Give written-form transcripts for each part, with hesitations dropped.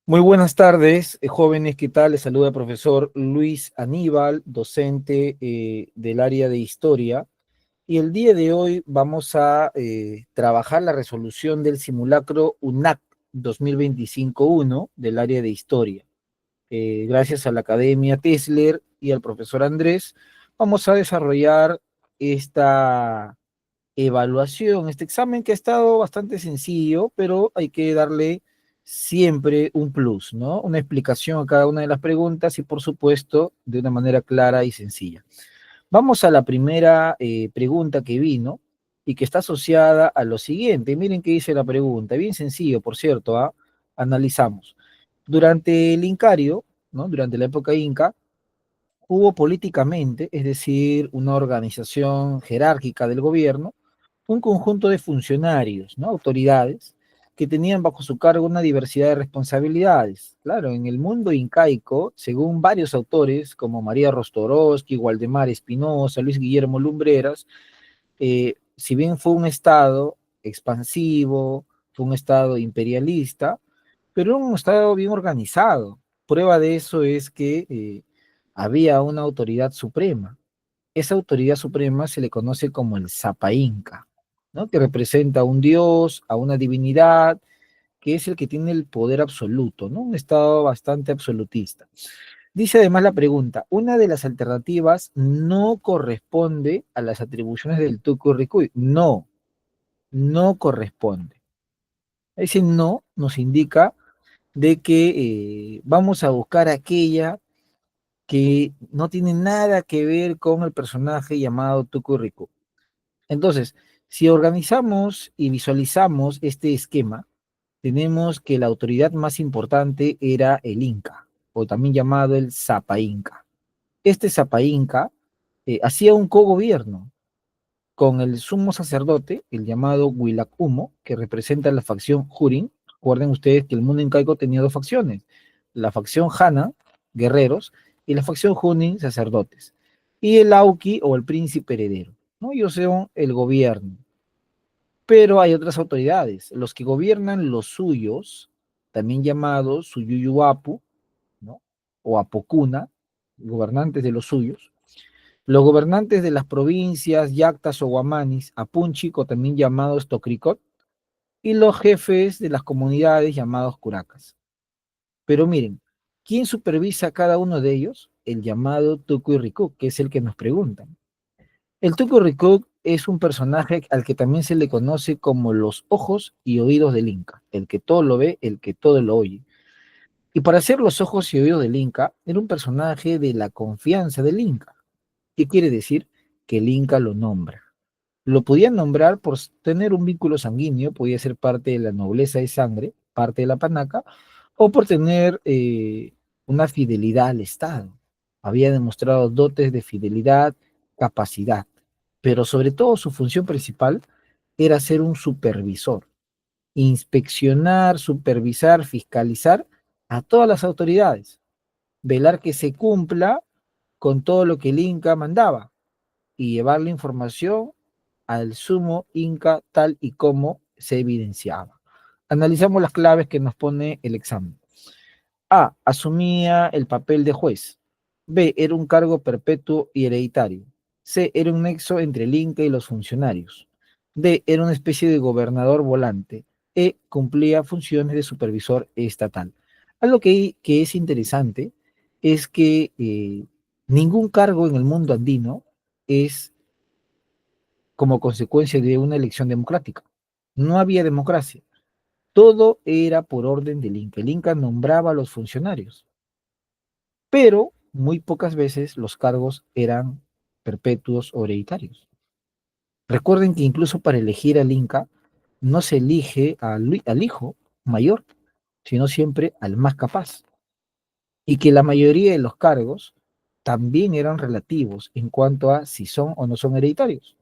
Muy buenas tardes, jóvenes, ¿qué tal? Les saluda el profesor Luis Aníbal, docente del área de historia. Y el día de hoy vamos a trabajar la resolución del simulacro UNAC 2025-1 del área de historia. Gracias a la Academia Tesler y al profesor Andrés, vamos a desarrollar esta evaluación, este examen que ha estado bastante sencillo, pero hay que darle siempre un plus, ¿no? Una explicación a cada una de las preguntas y, por supuesto, de una manera clara y sencilla. Vamos a la primera pregunta que vino y que está asociada a lo siguiente. Miren qué dice la pregunta. Bien sencillo, por cierto, ¿ah? Analizamos. Durante el Incario, ¿no? Durante la época Inca, hubo políticamente, es decir, una organización jerárquica del gobierno, un conjunto de funcionarios, ¿no? Autoridades, que tenían bajo su cargo una diversidad de responsabilidades. Claro, en el mundo incaico, según varios autores, como María Rostorowski, Waldemar Espinosa, Luis Guillermo Lumbreras, si bien fue un estado expansivo, fue un estado imperialista, pero un estado bien organizado. Prueba de eso es que había una autoridad suprema. Esa autoridad suprema se le conoce como el Sapa Inca, ¿no? Que representa a un dios, a una divinidad, que es el que tiene el poder absoluto, ¿no? Un estado bastante absolutista. Dice además la pregunta, una de las alternativas no corresponde a las atribuciones del Tucurricuy. No, no corresponde. Ese no nos indica de que vamos a buscar aquella que no tiene nada que ver con el personaje llamado Tucurricu. Entonces, si organizamos y visualizamos este esquema, tenemos que la autoridad más importante era el Inca, o también llamado el Sapa Inca. Este Sapa Inca hacía un cogobierno con el sumo sacerdote, el llamado Huilac Humo, que representa la facción Jurin. Recuerden ustedes que el mundo incaico tenía dos facciones, la facción Hana, guerreros, y la facción Junin, sacerdotes. Y el Auki, o el príncipe heredero, ¿no? Ellos son el gobierno. Pero hay otras autoridades, los que gobiernan los suyos, también llamados Suyuyuapu, ¿no? O Apocuna, gobernantes de los suyos, los gobernantes de las provincias Yactas o Guamanis, Apunchico, también llamados Tocricot, y los jefes de las comunidades llamados Curacas. Pero miren, ¿quién supervisa cada uno de ellos? El llamado Tucuyricú, que es el que nos preguntan. El Tucuyricú es un personaje al que también se le conoce como los ojos y oídos del Inca, el que todo lo ve, el que todo lo oye. Y para ser los ojos y oídos del Inca, era un personaje de la confianza del Inca. ¿Qué quiere decir? Que el Inca lo nombra. Lo podían nombrar por tener un vínculo sanguíneo, podía ser parte de la nobleza de sangre, parte de la panaca, o por tener una fidelidad al Estado. Había demostrado dotes de fidelidad, capacidad, pero sobre todo su función principal era ser un supervisor, inspeccionar, supervisar, fiscalizar a todas las autoridades, velar que se cumpla con todo lo que el Inca mandaba y llevar la información al sumo Inca tal y como se evidenciaba. Analizamos las claves que nos pone el examen. A. Asumía el papel de juez. B. Era un cargo perpetuo y hereditario. C. Era un nexo entre el Inca y los funcionarios. D. Era una especie de gobernador volante. E. Cumplía funciones de supervisor estatal. Algo que es interesante es que ningún cargo en el mundo andino es como consecuencia de una elección democrática. No había democracia. Todo era por orden del Inca. El Inca nombraba a los funcionarios, pero muy pocas veces los cargos eran perpetuos o hereditarios. Recuerden que incluso para elegir al Inca no se elige al hijo mayor, sino siempre al más capaz. Y que la mayoría de los cargos también eran relativos en cuanto a si son o no son hereditarios.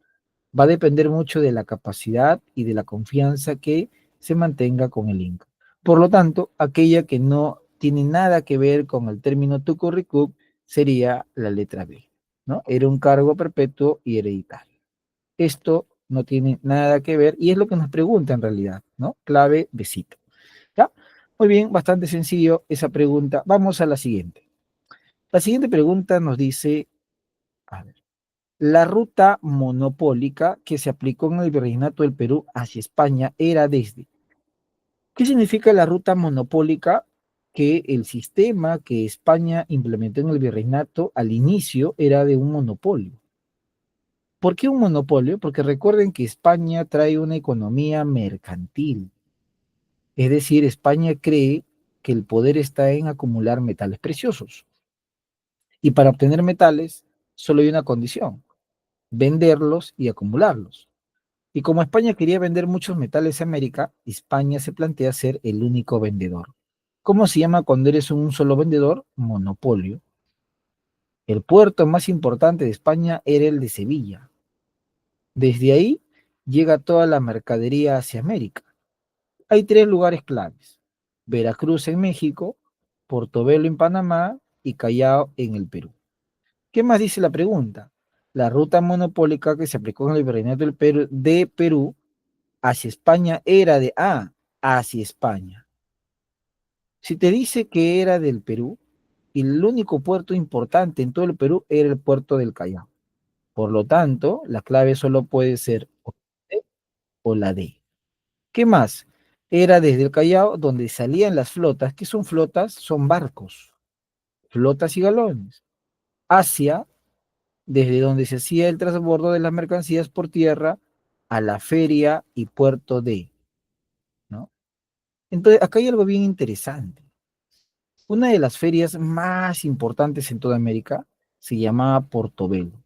Va a depender mucho de la capacidad y de la confianza que se mantenga con el Inca. Por lo tanto, aquella que no tiene nada que ver con el término tucurricup sería la letra B, ¿no? Era un cargo perpetuo y hereditario. Esto no tiene nada que ver y es lo que nos pregunta en realidad, ¿no? Clave besito. ¿Ya? Muy bien, bastante sencillo esa pregunta. Vamos a la siguiente. La siguiente pregunta nos dice, a ver, la ruta monopólica que se aplicó en el virreinato del Perú hacia España era desde. ¿Qué significa la ruta monopólica? Que el sistema que España implementó en el virreinato al inicio era de un monopolio. ¿Por qué un monopolio? Porque recuerden que España trae una economía mercantil. Es decir, España cree que el poder está en acumular metales preciosos. Y para obtener metales solo hay una condición, venderlos y acumularlos. Y como España quería vender muchos metales a América, España se plantea ser el único vendedor. ¿Cómo se llama cuando eres un solo vendedor? Monopolio. El puerto más importante de España era el de Sevilla. Desde ahí llega toda la mercadería hacia América. Hay tres lugares claves: Veracruz en México, Portobelo en Panamá y Callao en el Perú. ¿Qué más dice la pregunta? La ruta monopólica que se aplicó en el virreinato del Perú, de Perú hacia España era de hacia España. Si te dice que era del Perú, y el único puerto importante en todo el Perú era el puerto del Callao. Por lo tanto, la clave solo puede ser o la D o la D. ¿Qué más? Era desde el Callao donde salían las flotas. ¿Qué son flotas? Son barcos, flotas y galones. Hacia, desde donde se hacía el transbordo de las mercancías por tierra a la feria y puerto de, ¿no? Entonces, acá hay algo bien interesante. Una de las ferias más importantes en toda América se llamaba Portobelo.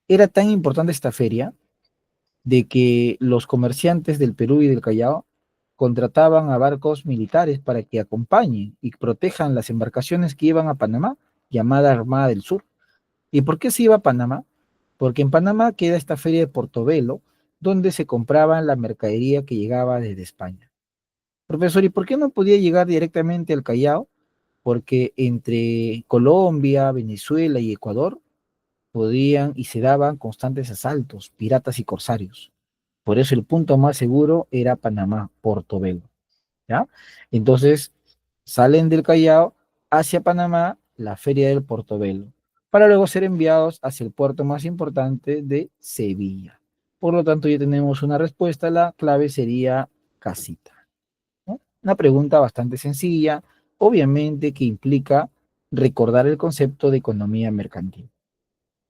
Era tan importante esta feria de que los comerciantes del Perú y del Callao contrataban a barcos militares para que acompañen y protejan las embarcaciones que iban a Panamá, llamada Armada del Sur. ¿Y por qué se iba a Panamá? Porque en Panamá queda esta feria de Portobelo, donde se compraban la mercadería que llegaba desde España. Profesor, ¿y por qué no podía llegar directamente al Callao? Porque entre Colombia, Venezuela y Ecuador podían y se daban constantes asaltos, piratas y corsarios. Por eso el punto más seguro era Panamá, Portobelo, ¿ya? Entonces salen del Callao hacia Panamá, la feria del Portobelo, para luego ser enviados hacia el puerto más importante de Sevilla. Por lo tanto, ya tenemos una respuesta, la clave sería casita, ¿no? Una pregunta bastante sencilla, obviamente que implica recordar el concepto de economía mercantil.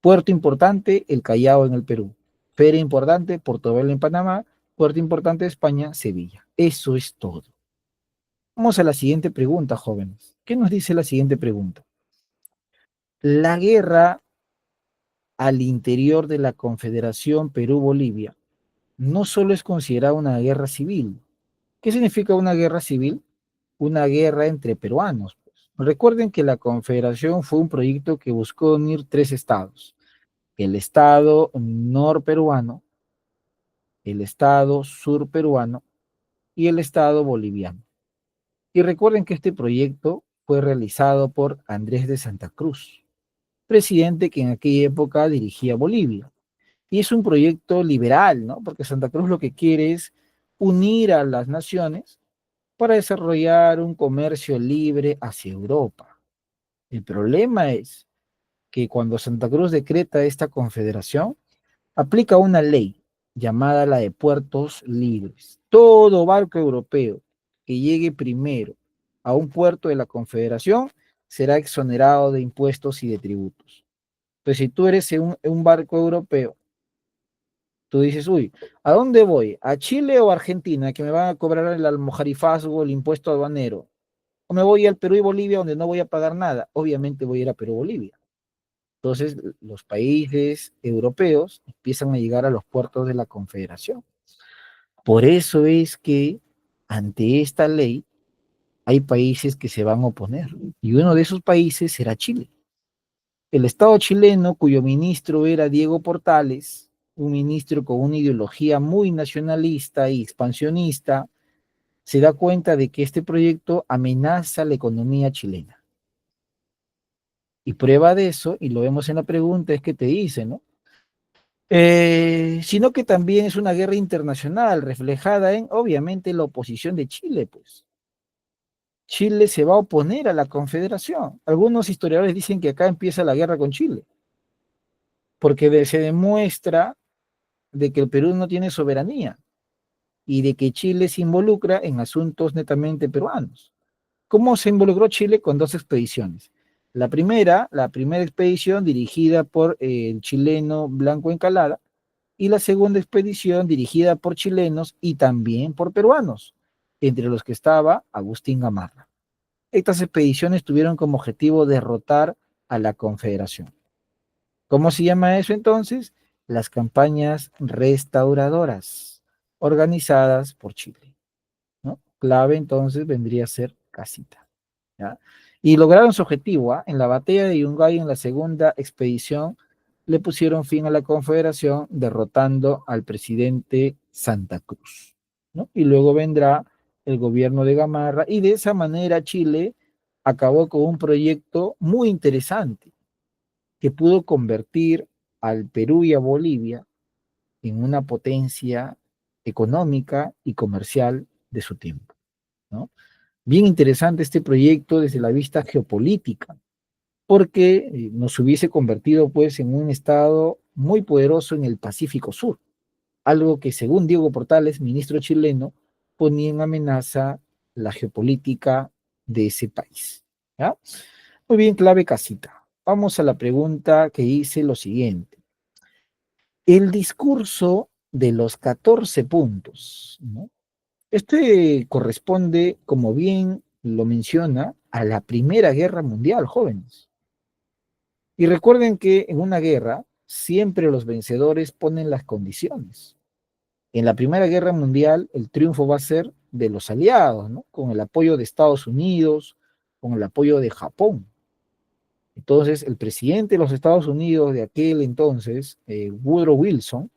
Puerto importante, el Callao en el Perú. Feria importante, Portobelo en Panamá. Puerto importante de España, Sevilla. Eso es todo. Vamos a la siguiente pregunta, jóvenes. ¿Qué nos dice la siguiente pregunta? La guerra al interior de la Confederación Perú-Bolivia no solo es considerada una guerra civil. ¿Qué significa una guerra civil? Una guerra entre peruanos, pues. Recuerden que la Confederación fue un proyecto que buscó unir tres estados: el estado norperuano, el estado surperuano y el estado boliviano. Y recuerden que este proyecto fue realizado por Andrés de Santa Cruz, presidente que en aquella época dirigía Bolivia. Y es un proyecto liberal, ¿no? Porque Santa Cruz lo que quiere es unir a las naciones para desarrollar un comercio libre hacia Europa. El problema es que cuando Santa Cruz decreta esta confederación, aplica una ley llamada la de puertos libres. Todo barco europeo que llegue primero a un puerto de la Confederación será exonerado de impuestos y de tributos. Entonces, si tú eres un barco europeo, tú dices, uy, ¿a dónde voy? ¿A Chile o a Argentina, que me van a cobrar el almojarifazgo, el impuesto aduanero? ¿O me voy al Perú y Bolivia, donde no voy a pagar nada? Obviamente voy a ir a Perú y Bolivia. Entonces, los países europeos empiezan a llegar a los puertos de la Confederación. Por eso es que ante esta ley hay países que se van a oponer. Y uno de esos países será Chile. El Estado chileno, cuyo ministro era Diego Portales, un ministro con una ideología muy nacionalista y expansionista, se da cuenta de que este proyecto amenaza la economía chilena. Y prueba de eso, y lo vemos en la pregunta, es que te dice, ¿no? Sino que también es una guerra internacional reflejada en, obviamente, la oposición de Chile, pues. Chile se va a oponer a la Confederación. Algunos historiadores dicen que acá empieza la guerra con Chile, porque se demuestra de que el Perú no tiene soberanía y de que Chile se involucra en asuntos netamente peruanos. ¿Cómo se involucró Chile? Con dos expediciones. La primera expedición dirigida por el chileno Blanco Encalada, y la segunda expedición dirigida por chilenos y también por peruanos, entre los que estaba Agustín Gamarra. Estas expediciones tuvieron como objetivo derrotar a la Confederación. ¿Cómo se llama eso entonces? Las campañas restauradoras organizadas por Chile, ¿no? Clave entonces vendría a ser Casita, ¿ya? Y lograron su objetivo, ¿ah? En la batalla de Yungay, en la segunda expedición, le pusieron fin a la Confederación derrotando al presidente Santa Cruz, ¿no? Y luego vendrá el gobierno de Gamarra y de esa manera Chile acabó con un proyecto muy interesante que pudo convertir al Perú y a Bolivia en una potencia económica y comercial de su tiempo, ¿no? Bien interesante este proyecto desde la vista geopolítica, porque nos hubiese convertido pues en un estado muy poderoso en el Pacífico Sur, algo que según Diego Portales, ministro chileno, ponía en amenaza la geopolítica de ese país, ¿ya? Muy bien, clave Casita. Vamos a la pregunta que dice lo siguiente. El discurso de los 14 puntos, ¿no? Este corresponde, como bien lo menciona, a la Primera Guerra Mundial, jóvenes. Y recuerden que en una guerra siempre los vencedores ponen las condiciones. En la Primera Guerra Mundial el triunfo va a ser de los aliados, ¿no? Con el apoyo de Estados Unidos, con el apoyo de Japón. Entonces, el presidente de los Estados Unidos de aquel entonces, Woodrow Wilson,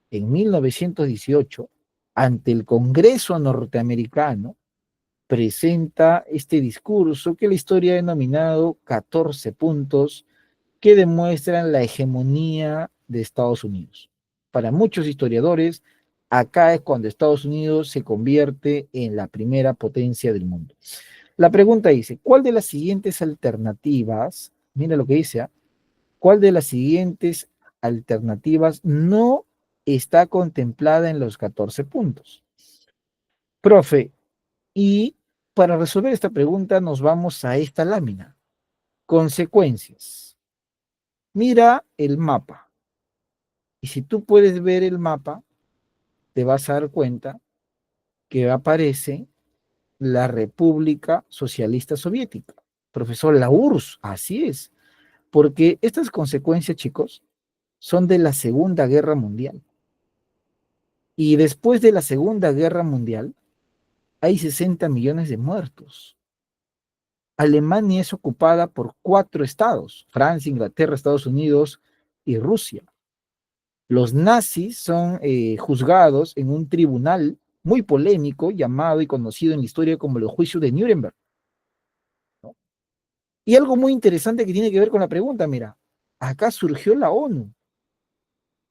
en 1918, ante el Congreso norteamericano, presenta este discurso que la historia ha denominado 14 puntos que demuestran la hegemonía de Estados Unidos. Para muchos historiadores, acá es cuando Estados Unidos se convierte en la primera potencia del mundo. La pregunta dice, ¿cuál de las siguientes alternativas, mira lo que dice, ¿ah? ¿Cuál de las siguientes alternativas no está contemplada en los 14 puntos? Profe, y para resolver esta pregunta nos vamos a esta lámina. Consecuencias. Mira el mapa. Y si tú puedes ver el mapa, te vas a dar cuenta que aparece la República Socialista Soviética. Profesor, la URSS, así es. Porque estas consecuencias, chicos, son de la Segunda Guerra Mundial. Y después de la Segunda Guerra Mundial, hay 60 millones de muertos. Alemania es ocupada por 4 estados, Francia, Inglaterra, Estados Unidos y Rusia. Los nazis son juzgados en un tribunal muy polémico llamado y conocido en la historia como los juicios de Nuremberg, ¿no? Y algo muy interesante que tiene que ver con la pregunta, mira, acá surgió la ONU.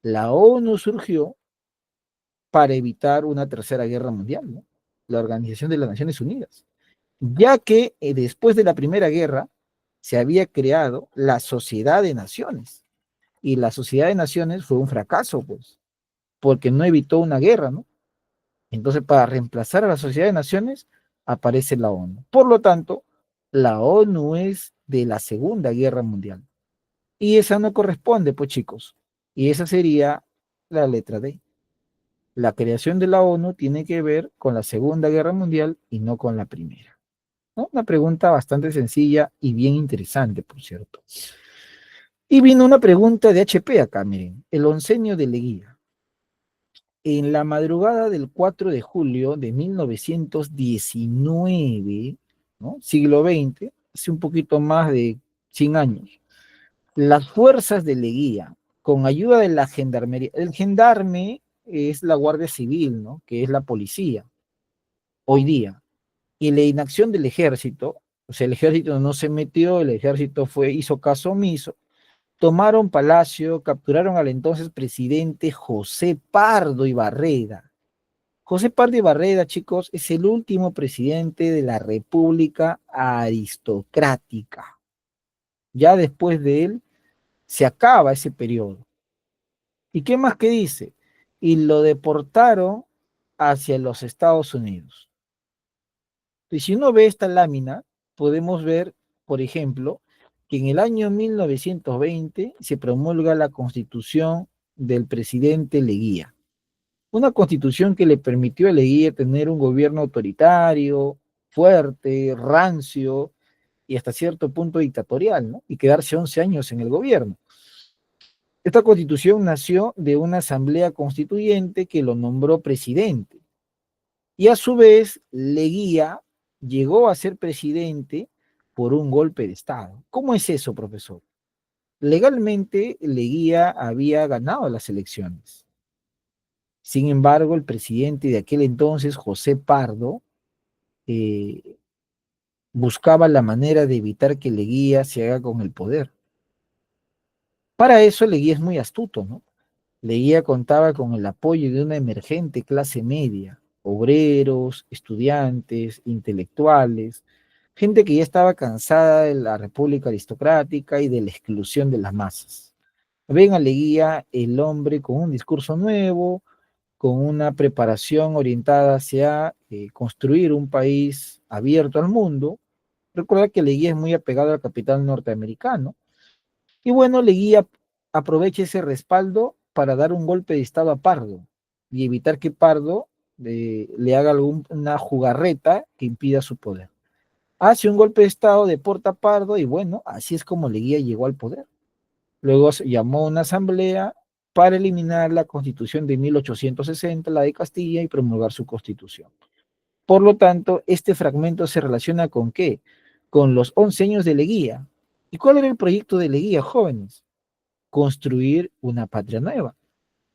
La ONU surgió para evitar una tercera guerra mundial, ¿no? La Organización de las Naciones Unidas, ya que después de la Primera Guerra se había creado la Sociedad de Naciones, y la Sociedad de Naciones fue un fracaso, pues, porque no evitó una guerra, ¿no? Entonces, para reemplazar a la Sociedad de Naciones, aparece la ONU. Por lo tanto, la ONU es de la Segunda Guerra Mundial. Y esa no corresponde, pues chicos. Y esa sería la letra D. La creación de la ONU tiene que ver con la Segunda Guerra Mundial y no con la Primera, ¿no? Una pregunta bastante sencilla y bien interesante, por cierto. Y vino una pregunta de HP acá, miren. El oncenio de Leguía. En la madrugada del 4 de julio de 1919, ¿no? Siglo XX, hace un poquito más de 100 años, las fuerzas de Leguía, con ayuda de la gendarmería, el gendarme es la Guardia Civil, ¿no? Que es la policía, hoy día, y la inacción del ejército, o sea, el ejército no se metió, el ejército hizo caso omiso, tomaron Palacio, capturaron al entonces presidente José Pardo Ibarreda, José Pardo Barreda, chicos, es el último presidente de la República aristocrática. Ya después de él se acaba ese periodo. ¿Y qué más que dice? Y lo deportaron hacia los Estados Unidos. Y si uno ve esta lámina, podemos ver, por ejemplo, que en el año 1920 se promulga la constitución del presidente Leguía. Una constitución que le permitió a Leguía tener un gobierno autoritario, fuerte, rancio y hasta cierto punto dictatorial, ¿no? Y quedarse 11 años en el gobierno. Esta constitución nació de una asamblea constituyente que lo nombró presidente. Y a su vez, Leguía llegó a ser presidente por un golpe de Estado. ¿Cómo es eso, profesor? Legalmente, Leguía había ganado las elecciones. Sin embargo, el presidente de aquel entonces, José Pardo, eh, buscaba la manera de evitar que Leguía se haga con el poder. Para eso, Leguía es muy astuto, ¿no? Leguía contaba con el apoyo de una emergente clase media, obreros, estudiantes, intelectuales, gente que ya estaba cansada de la república aristocrática y de la exclusión de las masas. Ven a Leguía el hombre con un discurso nuevo, con una preparación orientada hacia construir un país abierto al mundo. Recuerda que Leguía es muy apegado al capital norteamericano. Y bueno, Leguía aprovecha ese respaldo para dar un golpe de Estado a Pardo y evitar que Pardo le haga una jugarreta que impida su poder. Hace un golpe de Estado, deporta a Pardo y bueno, así es como Leguía llegó al poder. Luego se llamó una asamblea para eliminar la constitución de 1860, la de Castilla, y promulgar su constitución. Por lo tanto, este fragmento se relaciona con ¿qué? Con los 11 años de Leguía. ¿Y cuál era el proyecto de Leguía, jóvenes? Construir una patria nueva,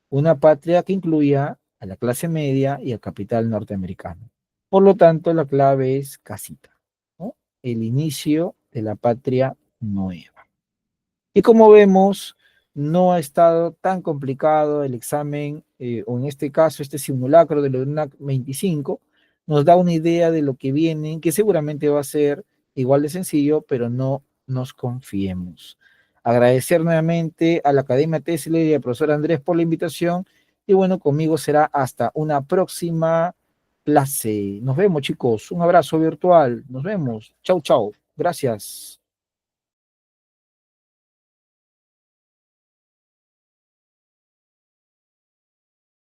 una patria que incluya a la clase media y al capital norteamericano. Por lo tanto, la clave es casita, ¿no? El inicio de la patria nueva. Y como vemos, no ha estado tan complicado el examen, o en este caso, este simulacro de la UNAC 25, nos da una idea de lo que viene, que seguramente va a ser igual de sencillo, pero no nos confiemos. Agradecer nuevamente a la Academia Tesla y al profesor Andrés por la invitación. Y bueno, conmigo será hasta una próxima clase. Nos vemos, chicos. Un abrazo virtual. Nos vemos. Chau, chau. Gracias.